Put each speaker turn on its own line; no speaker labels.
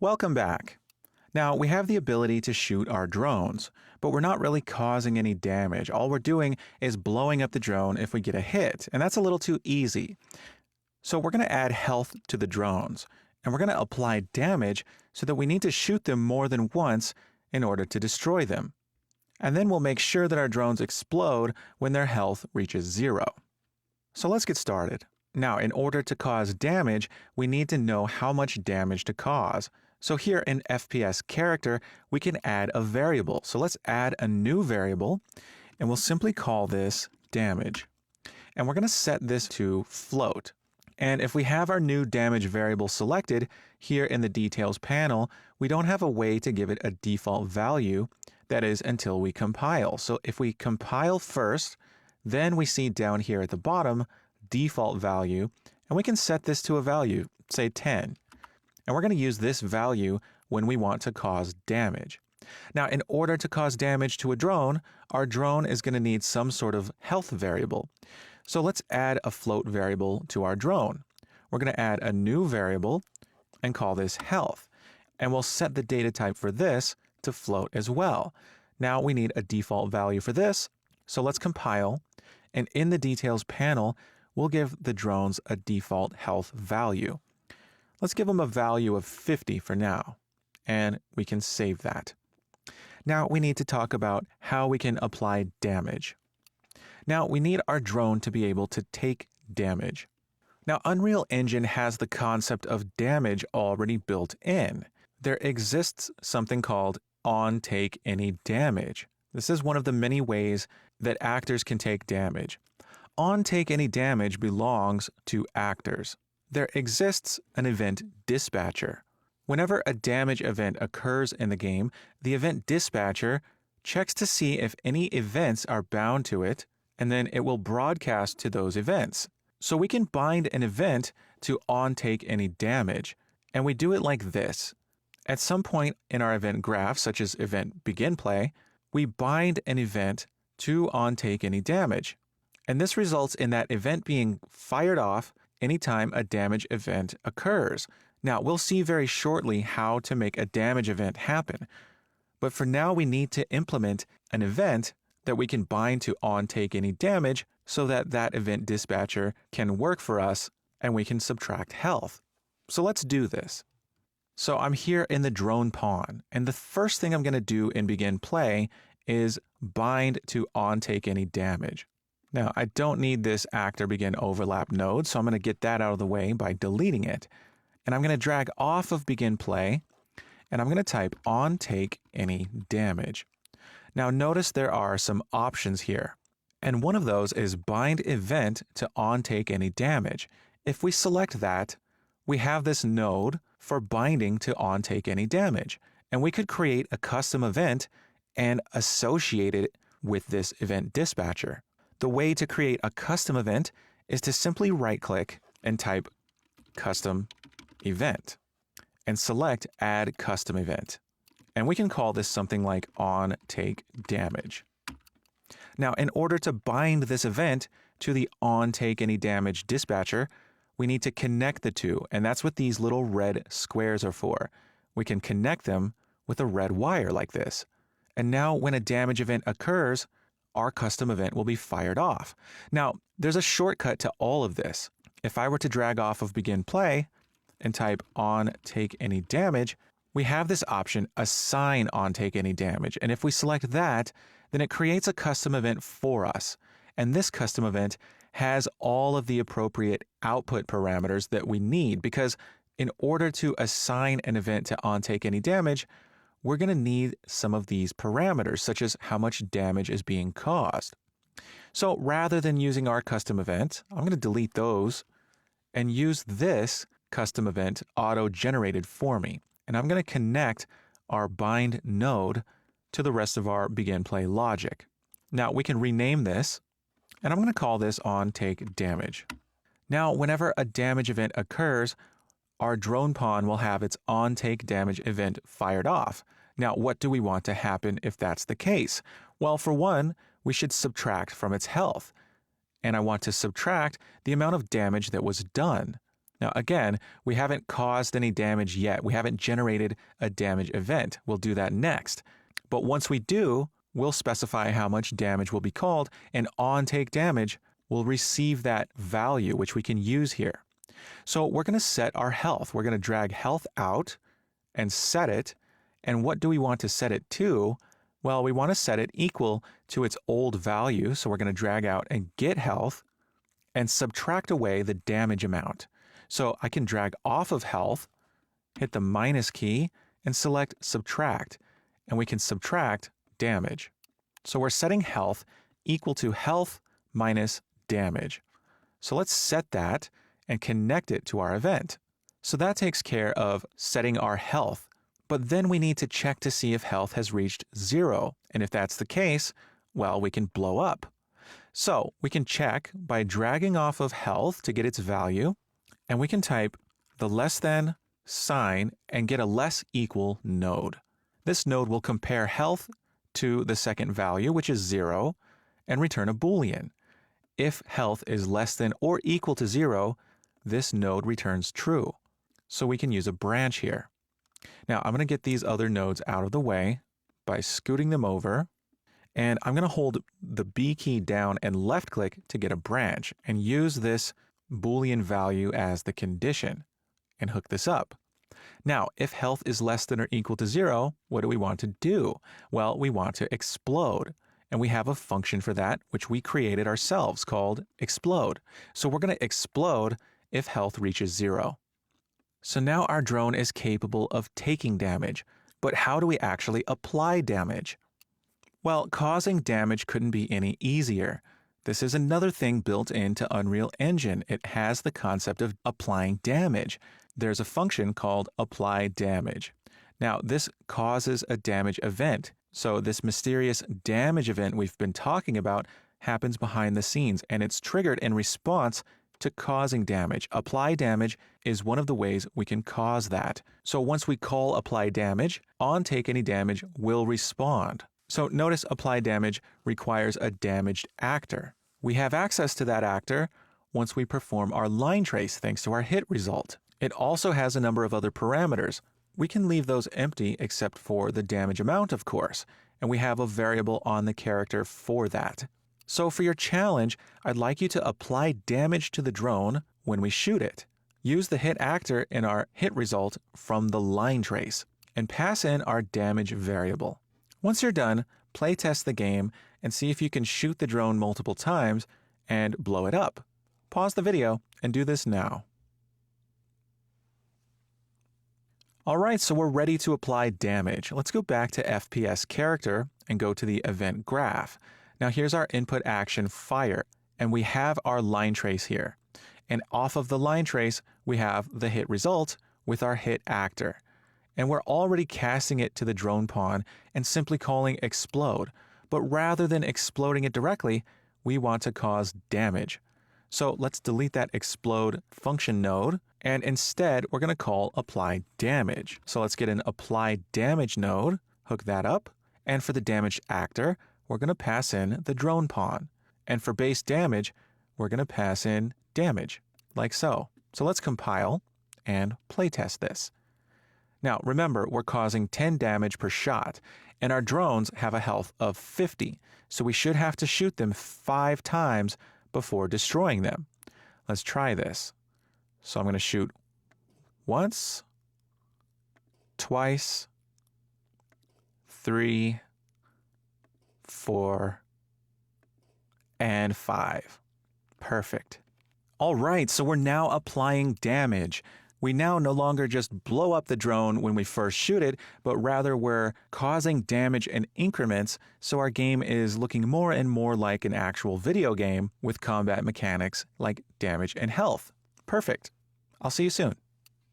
Welcome back. Now, we have the ability to shoot our drones, but we're not really causing any damage. All we're doing is blowing up the drone if we get a hit, and that's a little too easy. So we're going to add health to the drones, and we're going to apply damage so that we need to shoot them more than once in order to destroy them. And then we'll make sure that our drones explode when their health reaches 0. So let's get started. Now, in order to cause damage, we need to know how much damage to cause. So here in FPS character, we can add a variable. So let's add a new variable, and we'll simply call this damage. And we're going to set this to float. And if we have our new damage variable selected, here in the details panel, we don't have a way to give it a default value, that is, until we compile. So if we compile first, then we see down here at the bottom, default value, and we can set this to a value, say 10. And we're going to use this value when we want to cause damage. Now, in order to cause damage to a drone, our drone is going to need some sort of health variable. So let's add a float variable to our drone. We're going to add a new variable and call this health. And we'll set the data type for this to float as well. Now we need a default value for this. So let's compile. And in the details panel, we'll give the drones a default health value. Let's give them a value of 50 for now, and we can save that. Now we need to talk about how we can apply damage. Now we need our drone to be able to take damage. Now Unreal Engine has the concept of damage already built in. There exists something called onTakeAnyDamage. This is one of the many ways that actors can take damage. OnTakeAnyDamage belongs to actors. There exists an event dispatcher. Whenever a damage event occurs in the game, the event dispatcher checks to see if any events are bound to it, and then it will broadcast to those events. So we can bind an event to onTakeAnyDamage, and we do it like this. At some point in our event graph, such as event begin play, we bind an event to onTakeAnyDamage, and this results in that event being fired off anytime a damage event occurs. Now, we'll see very shortly how to make a damage event happen. But for now, we need to implement an event that we can bind to onTakeAnyDamage so that that event dispatcher can work for us and we can subtract health. So let's do this. So I'm here in the drone pawn, and the first thing I'm going to do in begin play is bind to onTakeAnyDamage. Now, I don't need this actor begin overlap node, so I'm going to get that out of the way by deleting it. And I'm going to drag off of begin play, and I'm going to type onTakeAnyDamage. Now, notice there are some options here, and one of those is bind event to onTakeAnyDamage. If we select that, we have this node for binding to onTakeAnyDamage, and we could create a custom event and associate it with this event dispatcher. The way to create a custom event is to simply right-click and type custom event and select add custom event. And we can call this something like onTakeDamage. Now, in order to bind this event to the onTakeAnyDamage dispatcher, we need to connect the two, and that's what these little red squares are for. We can connect them with a red wire like this. And now when a damage event occurs, our custom event will be fired off. Now, there's a shortcut to all of this. If I were to drag off of begin play and type onTakeAnyDamage, we have this option, assign onTakeAnyDamage. And if we select that, then it creates a custom event for us. And this custom event has all of the appropriate output parameters that we need, because in order to assign an event to onTakeAnyDamage, we're going to need some of these parameters, such as how much damage is being caused. So rather than using our custom event, I'm going to delete those and use this custom event auto-generated for me. And I'm going to connect our bind node to the rest of our begin play logic. Now we can rename this, and I'm going to call this onTakeDamage. Now, whenever a damage event occurs, our drone pawn will have its onTakeDamage event fired off. Now, what do we want to happen if that's the case? Well, for one, we should subtract from its health. And I want to subtract the amount of damage that was done. Now, again, we haven't caused any damage yet. We haven't generated a damage event. We'll do that next. But once we do, we'll specify how much damage will be called, and on take damage will receive that value, which we can use here. So we're going to set our health. We're going to drag health out and set it. And what do we want to set it to? Well, we want to set it equal to its old value. So we're going to drag out and get health and subtract away the damage amount. So I can drag off of health, hit the minus key, and select subtract. And we can subtract damage. So we're setting health equal to health minus damage. So let's set that and connect it to our event. So that takes care of setting our health. But then we need to check to see if health has reached 0. And if that's the case, well, we can blow up. So we can check by dragging off of health to get its value. And we can type the less than sign and get a less equal node. This node will compare health to the second value, which is 0, and return a Boolean. If health is less than or equal to 0, this node returns true. So we can use a branch here. Now, I'm going to get these other nodes out of the way by scooting them over. And I'm going to hold the B key down and left click to get a branch and use this Boolean value as the condition and hook this up. Now, if health is less than or equal to 0, what do we want to do? Well, we want to explode. And we have a function for that, which we created ourselves called explode. So we're going to explode if health reaches 0. So now our drone is capable of taking damage. But how do we actually apply damage? Well, causing damage couldn't be any easier. This is another thing built into Unreal Engine. It has the concept of applying damage. There's a function called apply damage. Now, this causes a damage event. So this mysterious damage event we've been talking about happens behind the scenes, and it's triggered in response to causing damage. Apply damage is one of the ways we can cause that. So once we call apply damage, on take any damage will respond. So notice apply damage requires a damaged actor. We have access to that actor once we perform our line trace thanks to our hit result. It also has a number of other parameters. We can leave those empty except for the damage amount, of course, and we have a variable on the character for that. So for your challenge, I'd like you to apply damage to the drone when we shoot it. Use the hit actor in our hit result from the line trace and pass in our damage variable. Once you're done, play test the game and see if you can shoot the drone multiple times and blow it up. Pause the video and do this now. All right, so we're ready to apply damage. Let's go back to FPS character and go to the event graph. Now here's our input action fire, and we have our line trace here. And off of the line trace, we have the hit result with our hit actor. And we're already casting it to the drone pawn and simply calling explode. But rather than exploding it directly, we want to cause damage. So let's delete that explode function node, and instead we're going to call apply damage. So let's get an apply damage node, hook that up, and for the damaged actor, we're going to pass in the drone pawn. And for base damage, we're going to pass in damage, like so. So let's compile and playtest this. Now remember, we're causing 10 damage per shot, and our drones have a health of 50, so we should have to shoot them 5 times before destroying them. Let's try this. So I'm going to shoot once, twice, 3, 4, and 5. Perfect. All right, so we're now applying damage. We now no longer just blow up the drone when we first shoot it, but rather we're causing damage in increments, so our game is looking more and more like an actual video game with combat mechanics like damage and health. Perfect. I'll see you soon.